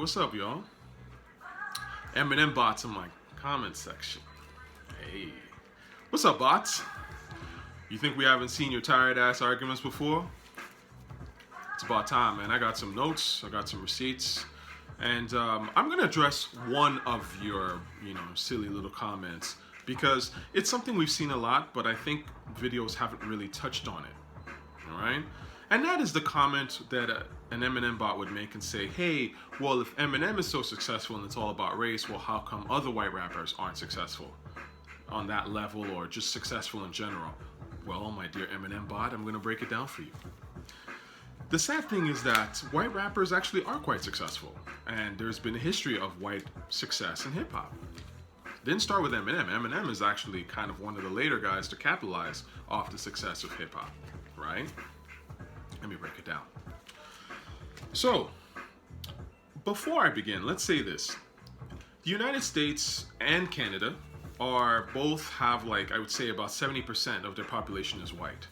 what's up, y'all? Eminem bots in my comment section. Hey, what's up, bots? You think we haven't seen your tired ass arguments before? It's about time, man. I got some notes, I got some receipts, and I'm gonna address one of your, silly little comments because it's something we've seen a lot, but I think videos haven't really touched on it. All right? And that is the comment that an Eminem bot would make and say, hey, well, if Eminem is so successful and it's all about race, well, how come other white rappers aren't successful on that level or just successful in general? Well, my dear Eminem bot, I'm going to break it down for you. The sad thing is that white rappers actually are quite successful, and there's been a history of white success in hip-hop. Didn't start with Eminem. Eminem is actually kind of one of the later guys to capitalize off the success of hip-hop, right? Let me break it down. So, before I begin, let's say this. The United States and Canada both have, I would say about 70% of their population is white.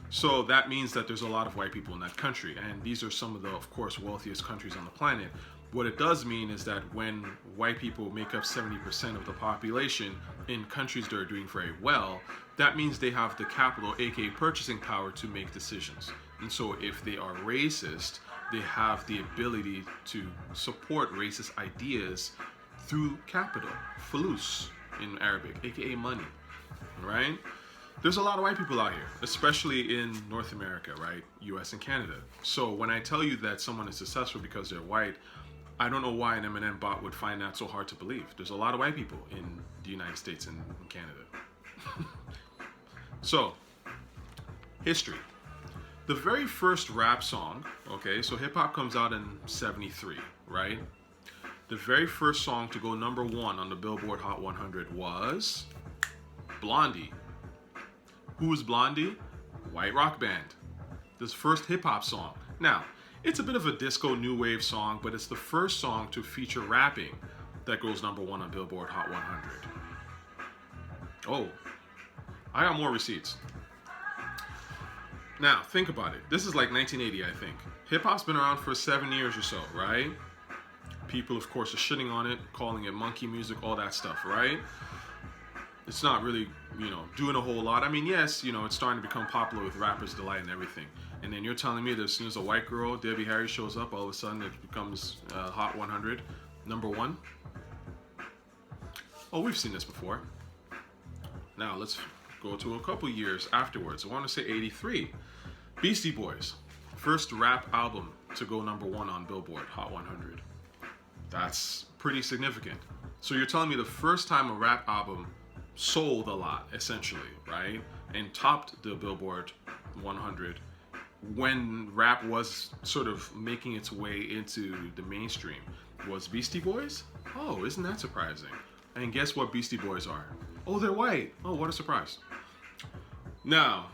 So that means that there's a lot of white people in that country, and these are some of the, of course, wealthiest countries on the planet. What it does mean is that when white people make up 70% of the population in countries that are doing very well, that means they have the capital, aka purchasing power, to make decisions. And so if they are racist, they have the ability to support racist ideas through capital, fulus in Arabic, aka money, right? There's a lot of white people out here, especially in North America, right? US and Canada. So when I tell you that someone is successful because they're white, I don't know why an Eminem bot would find that so hard to believe. There's a lot of white people in the United States and in Canada. So, history. The very first rap song, okay, so hip hop comes out in 73, right? The very first song to go number one on the Billboard Hot 100 was Blondie. Who was Blondie? White rock band. This first hip hop song. Now, it's a bit of a disco new wave song, but it's the first song to feature rapping that goes number one on Billboard Hot 100. Oh, I got more receipts. Now, think about it. This is like 1980, I think. Hip-hop's been around for 7 years or so, right? People, of course, are shitting on it, calling it monkey music, all that stuff, right? It's not really, doing a whole lot. I mean, yes, it's starting to become popular with Rappers Delight and everything. And then you're telling me that as soon as a white girl, Debbie Harry, shows up, all of a sudden it becomes Hot 100, number one? Oh, we've seen this before. Now, let's go to a couple years afterwards. I want to say 83. Beastie Boys, first rap album to go number one on Billboard Hot 100. That's pretty significant. So you're telling me the first time a rap album sold a lot, essentially, right? And topped the Billboard 100 when rap was sort of making its way into the mainstream was Beastie Boys? Oh, isn't that surprising? And guess what Beastie Boys are? Oh, they're white. Oh, what a surprise. Now,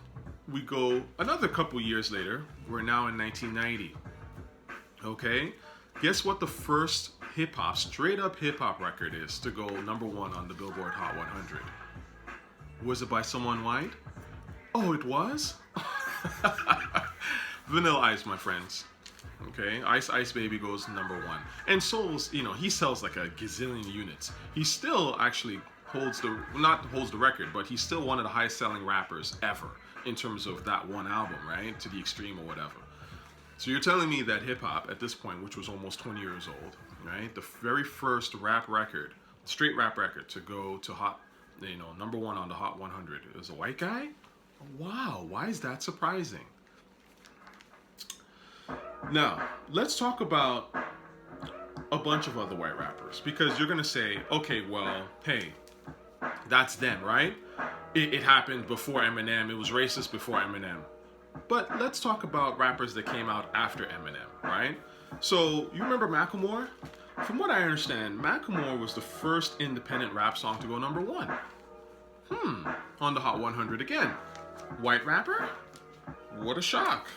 we go another couple years later. We're now in 1990. Okay? Guess what the first hip-hop, straight-up hip-hop record is to go number one on the Billboard Hot 100? Was it by someone white? Oh, it was? Vanilla Ice, my friends. Okay? Ice Ice Baby goes number one. And Souls, he sells like a gazillion units. He still actually not holds the record, but he's still one of the highest selling rappers ever in terms of that one album, right? To the Extreme or whatever. So you're telling me that hip hop at this point, which was almost 20 years old, right? The very first rap record, straight rap record to go to number one on the Hot 100 is a white guy? Wow, why is that surprising? Now, let's talk about a bunch of other white rappers, because you're going to say, okay, well, hey, that's them, right? It happened before Eminem. It was racist before Eminem. But let's talk about rappers that came out after Eminem, right? So, you remember Macklemore? From what I understand, Macklemore was the first independent rap song to go number one. On the Hot 100 again. White rapper? What a shock.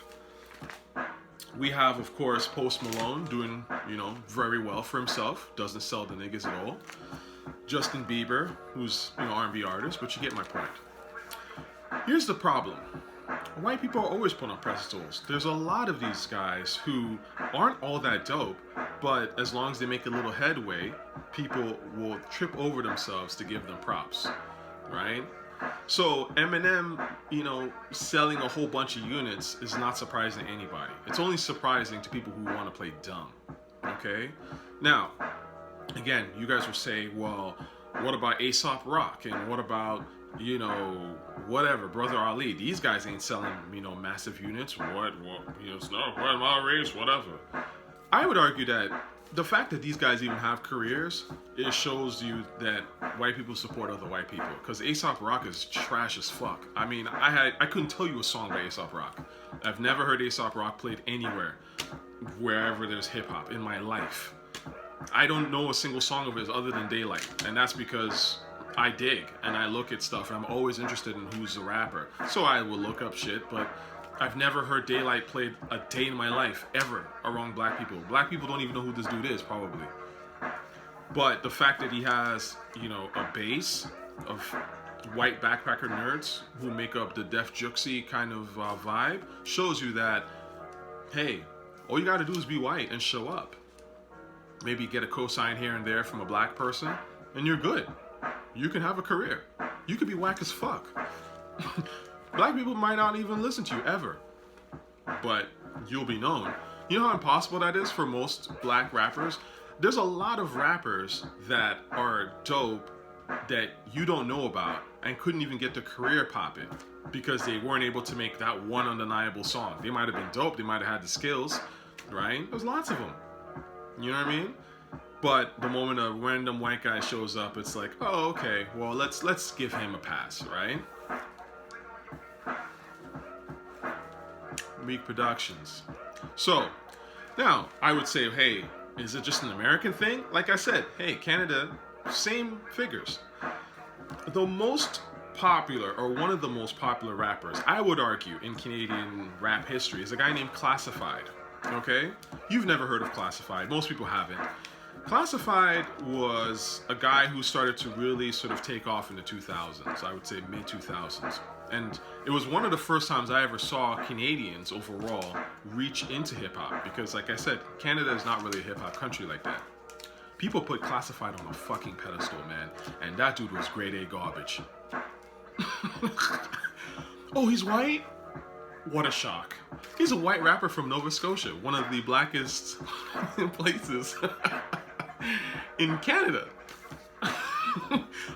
We have, of course, Post Malone doing, very well for himself. Doesn't sell the niggas at all. Justin Bieber, who's, R&B artist, but you get my point. Here's the problem. white people are always put on pedestals. There's a lot of these guys who aren't all that dope, but as long as they make a little headway, people will trip over themselves to give them props, right? So Eminem, selling a whole bunch of units is not surprising to anybody. It's only surprising to people who want to play dumb, okay? Now, again, you guys will say, well, what about Aesop Rock? And what about, whatever, Brother Ali? These guys ain't selling, massive units. What, it's not my race, whatever. I would argue that the fact that these guys even have careers, it shows you that white people support other white people. Because Aesop Rock is trash as fuck. I mean, I couldn't tell you a song by Aesop Rock. I've never heard Aesop Rock played anywhere, wherever there's hip hop in my life. I don't know a single song of his other than Daylight, and that's because I dig and I look at stuff and I'm always interested in who's the rapper. So I will look up shit, but I've never heard Daylight played a day in my life ever around black people. Black people don't even know who this dude is, probably. But the fact that he has, a base of white backpacker nerds who make up the Def Juxie kind of vibe shows you that, hey, all you gotta do is be white and show up. Maybe get a cosign here and there from a black person, and you're good. You can have a career. You could be whack as fuck. Black people might not even listen to you ever, but you'll be known. You know how impossible that is for most black rappers? There's a lot of rappers that are dope that you don't know about and couldn't even get their career popping because they weren't able to make that one undeniable song. They might have been dope. They might have had the skills, right? There's lots of them. You know what I mean? But the moment a random white guy shows up, it's like, oh, okay, well, let's give him a pass, right? Meek Productions. So, now, I would say, hey, is it just an American thing? Like I said, hey, Canada, same figures. The most popular, or one of the most popular rappers, I would argue, in Canadian rap history is a guy named Classified. Okay? You've never heard of Classified. Most people haven't. Classified was a guy who started to really sort of take off in the 2000s. I would say mid-2000s. And it was one of the first times I ever saw Canadians overall reach into hip-hop. Because like I said, Canada is not really a hip-hop country like that. People put Classified on a fucking pedestal, man. And that dude was grade A garbage. Oh, he's white? What a shock. He's a white rapper from Nova Scotia, one of the blackest places in Canada.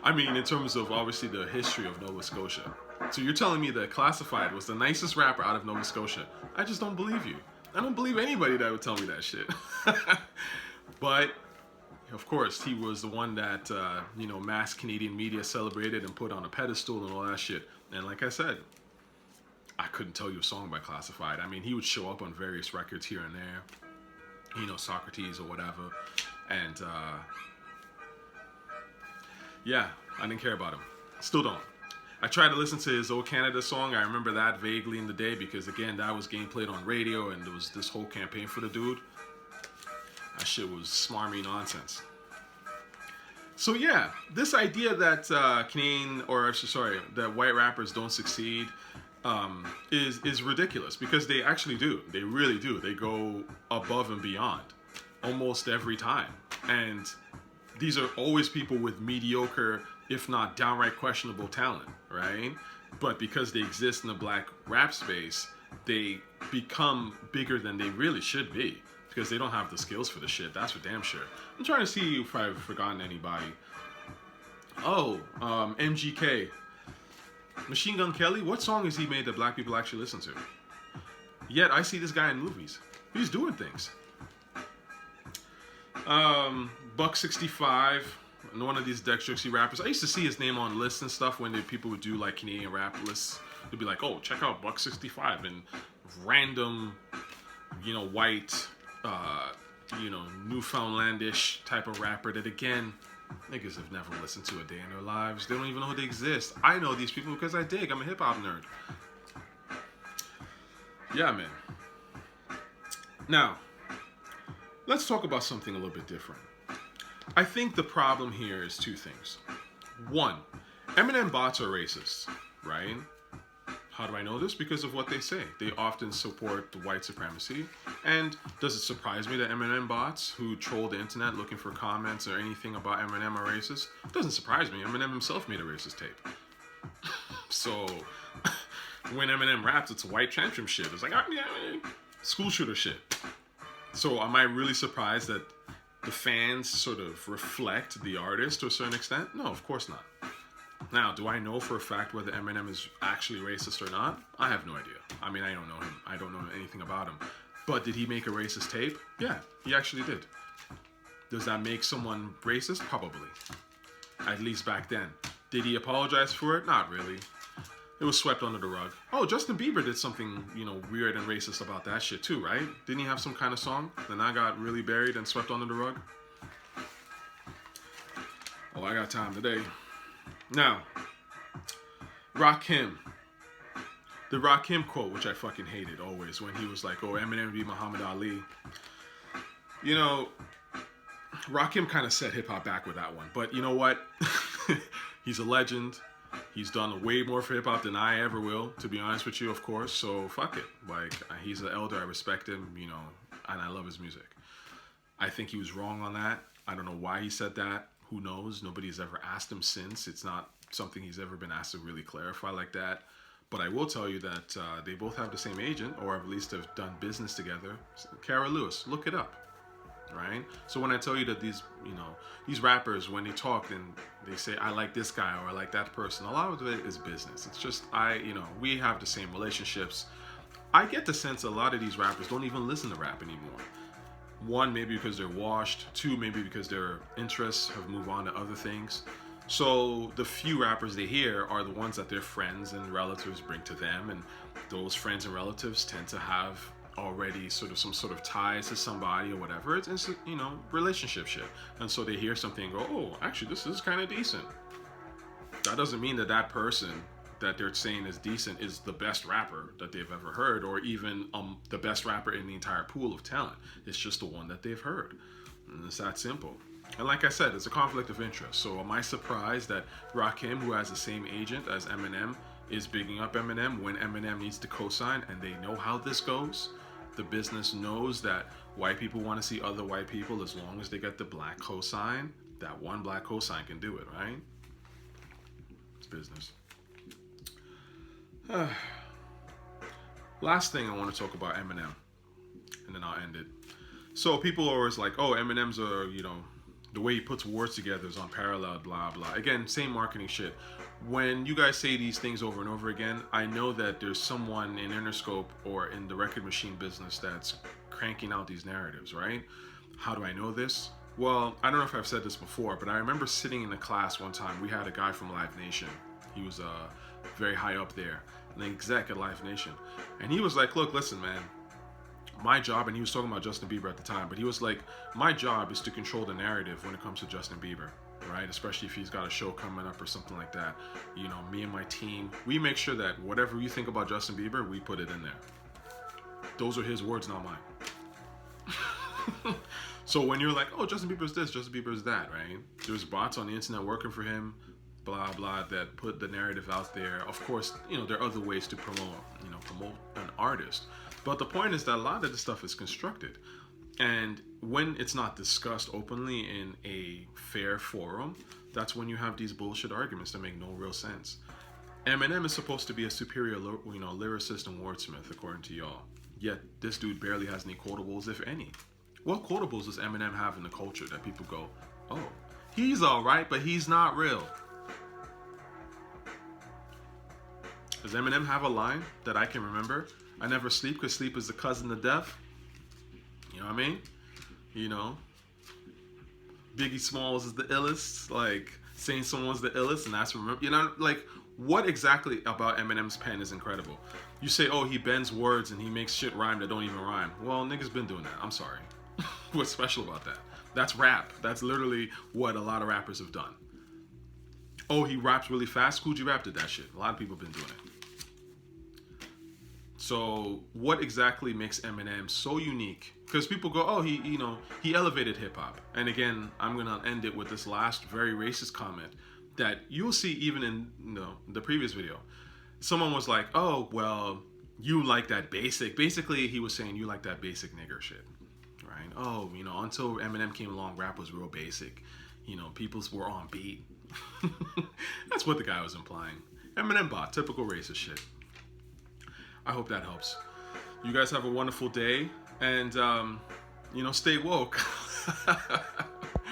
I mean, in terms of obviously the history of Nova Scotia. So you're telling me that Classified was the nicest rapper out of Nova Scotia. I just don't believe you. I don't believe anybody that would tell me that shit. But, of course, he was the one that, mass Canadian media celebrated and put on a pedestal and all that shit. And like I said, I couldn't tell you a song by Classified. I mean, he would show up on various records here and there, Socrates or whatever. And, yeah, I didn't care about him. Still don't. I tried to listen to his old Canada song. I remember that vaguely in the day because, again, that was getting played on radio and there was this whole campaign for the dude. That shit was smarmy nonsense. So, yeah, this idea that that white rappers don't succeed is ridiculous because they actually do. They really do. They go above and beyond almost every time. And these are always people with mediocre, if not downright questionable talent, right? But because they exist in the black rap space, they become bigger than they really should be because they don't have the skills for the shit. That's for damn sure. I'm trying to see if I've forgotten anybody. Oh, MGK. Machine Gun Kelly, what song has he made that black people actually listen to? Yet I see this guy in movies. He's doing things. Buck 65, one of these Def Juxie rappers. I used to see his name on lists and stuff when people would do like Canadian rap lists. They'd be like, oh, check out Buck 65 and random, white, Newfoundlandish type of rapper that again, niggas have never listened to a day in their lives. They don't even know they exist. I know these people because I dig. I'm a hip hop nerd. Yeah, man. Now, let's talk about something a little bit different. I think the problem here is two things. One, Eminem bots are racist, right? How do I know this? Because of what they say. They often support the white supremacy. And does it surprise me that Eminem bots who troll the internet looking for comments or anything about Eminem are racist? It doesn't surprise me. Eminem himself made a racist tape. So when Eminem raps, it's white tantrum shit. It's like, school shooter shit. So am I really surprised that the fans sort of reflect the artist to a certain extent? No, of course not. Now, do I know for a fact whether Eminem is actually racist or not? I have no idea. I mean, I don't know him. I don't know anything about him. But did he make a racist tape? Yeah, he actually did. Does that make someone racist? Probably. At least back then. Did he apologize for it? Not really. It was swept under the rug. Oh, Justin Bieber did something, weird and racist about that shit too, right? Didn't he have some kind of song? Then I got really buried and swept under the rug. Oh, I got time today. Now, Rakim. The Rakim quote, which I fucking hated always, when he was like, oh, Eminem would be Muhammad Ali. Rakim kind of set hip-hop back with that one. But you know what? He's a legend. He's done way more for hip-hop than I ever will, to be honest with you, of course. So, fuck it. Like, he's an elder. I respect him, and I love his music. I think he was wrong on that. I don't know why he said that. Who knows? Nobody's ever asked him since. It's not something he's ever been asked to really clarify like that. But I will tell you that they both have the same agent, or at least have done business together. Cara Lewis, look it up, right? So when I tell you that these rappers, when they talk, then they say, I like this guy or I like that person. A lot of it is business. It's just, we have the same relationships. I get the sense a lot of these rappers don't even listen to rap anymore. One, maybe because they're washed. Two, maybe because their interests have moved on to other things. So the few rappers they hear are the ones that their friends and relatives bring to them, and those friends and relatives tend to have already some sort of ties to somebody or whatever. It's relationship shit. And so they hear something and go, oh, actually this is kind of decent. That doesn't mean that person that they're saying is decent is the best rapper that they've ever heard, or even the best rapper in the entire pool of talent. It's just the one that they've heard. And it's that simple. And like I said, it's a conflict of interest. So am I surprised that Rakim, who has the same agent as Eminem, is bigging up Eminem when Eminem needs to co-sign, and they know how this goes? The business knows that white people want to see other white people as long as they get the black co-sign. That one black co-sign can do it, right? It's business. Last thing I want to talk about Eminem, and then I'll end it. So people are always like, oh, Eminem's the way he puts words together is unparalleled, blah, blah. Again, same marketing shit. When you guys say these things over and over again, I know that there's someone in Interscope or in the record machine business that's cranking out these narratives, right? How do I know this? Well, I don't know if I've said this before, but I remember sitting in a class one time. We had a guy from Live Nation. He was very high up there, an exec at Live Nation. And he was like, look, listen, man, my job, and he was talking about Justin Bieber at the time, but he was like, my job is to control the narrative when it comes to Justin Bieber, right? Especially if he's got a show coming up or something like that. Me and my team, we make sure that whatever you think about Justin Bieber, we put it in there. Those are his words, not mine. So when you're like, oh, Justin Bieber's this, Justin Bieber's that, right? There's bots on the internet working for him, blah, blah, that put the narrative out there. Of course, there are other ways to promote an artist. But the point is that a lot of this stuff is constructed. And when it's not discussed openly in a fair forum, that's when you have these bullshit arguments that make no real sense. Eminem is supposed to be a superior, lyricist and wordsmith, according to y'all. Yet this dude barely has any quotables, if any. What quotables does Eminem have in the culture that people go, oh, he's alright, but he's not real? Does Eminem have a line that I can remember? I never sleep because sleep is the cousin of death. You know what I mean? Biggie Smalls is the illest. Like, saying someone's the illest, and that's what exactly about Eminem's pen is incredible? You say, oh, he bends words and he makes shit rhyme that don't even rhyme. Well, niggas been doing that. I'm sorry. What's special about that? That's rap. That's literally what a lot of rappers have done. Oh, he raps really fast? Cool G Rap did that shit. A lot of people have been doing it. So what exactly makes Eminem so unique? Because people go, oh, he elevated hip hop. And again, I'm gonna end it with this last very racist comment that you'll see even in the previous video. someone was like, "Oh, well, you like that basic." Basically, he was saying you like that basic nigger shit, right? Oh, until Eminem came along, rap was real basic. Peoples were on beat. That's what the guy was implying. Eminem bot, typical racist shit. I hope that helps. You guys have a wonderful day, and stay woke.